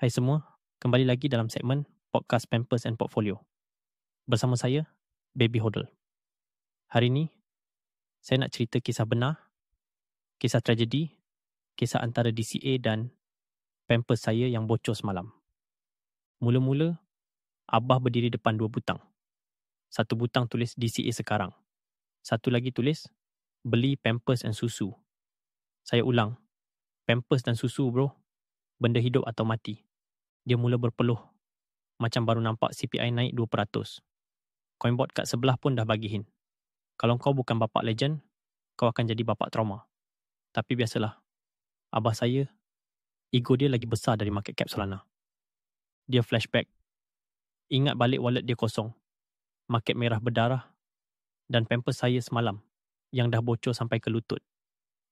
Hai semua, kembali lagi dalam segmen Podcast Pampers and Portfolio. Bersama saya, Baby Hodl. Hari ini, saya nak cerita kisah benar, kisah tragedi, kisah antara DCA dan Pampers saya yang bocor semalam. Mula-mula, Abah berdiri depan dua butang. Satu butang tulis DCA sekarang. Satu lagi tulis, beli Pampers and susu. Saya ulang, Pampers dan susu bro, benda hidup atau mati. Dia mula berpeluh, macam baru nampak CPI naik 2%. Coinbot kat sebelah pun dah bagi hint. Kalau kau bukan bapak legend, kau akan jadi bapak trauma. Tapi biasalah, abah saya, ego dia lagi besar dari market cap Solana. Dia flashback. Ingat balik wallet dia kosong. Market merah berdarah. Dan Pampers saya semalam, yang dah bocor sampai ke lutut.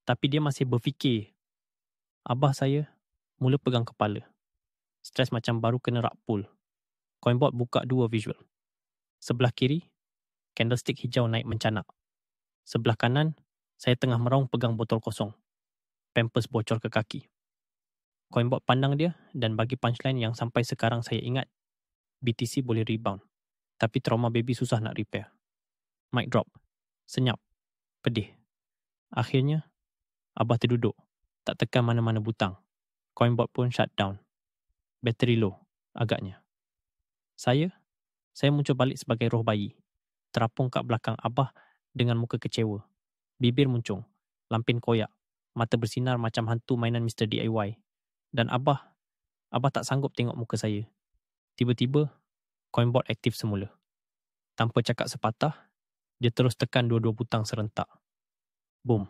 Tapi dia masih berfikir. Abah saya mula pegang kepala. Stres macam baru kena rak pull. Coinbot buka dua visual. Sebelah kiri, candlestick hijau naik mencanak. Sebelah kanan, saya tengah meraung pegang botol kosong. Pampers bocor ke kaki. Coinbot pandang dia dan bagi punchline yang sampai sekarang saya ingat. BTC boleh rebound. Tapi trauma baby susah nak repair. Mic drop. Senyap. Pedih. Akhirnya, Abah terduduk. Tak tekan mana-mana butang. Coinbot pun shut down. Bateri low. Agaknya. Saya muncul balik sebagai roh bayi. Terapung kat belakang Abah dengan muka kecewa. Bibir muncung. Lampin koyak. Mata bersinar macam hantu mainan Mr. DIY. Dan Abah tak sanggup tengok muka saya. Tiba-tiba, Coinbot aktif semula. Tanpa cakap sepatah, dia terus tekan dua-dua butang serentak. Boom.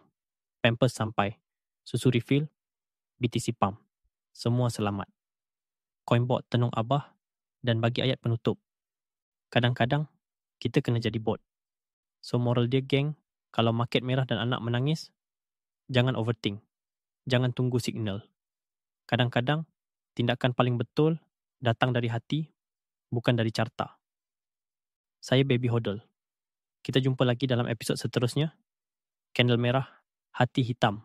Pampers sampai. Susu refill. BTC pump. Semua selamat. Coinbot tenung Abah dan bagi ayat penutup. Kadang-kadang, kita kena jadi bot. So moral dia geng, kalau market merah dan anak menangis, jangan overthink. Jangan tunggu signal. Kadang-kadang, tindakan paling betul datang dari hati, bukan dari carta. Saya Baby Hodl. Kita jumpa lagi dalam episod seterusnya. Candle merah, hati hitam.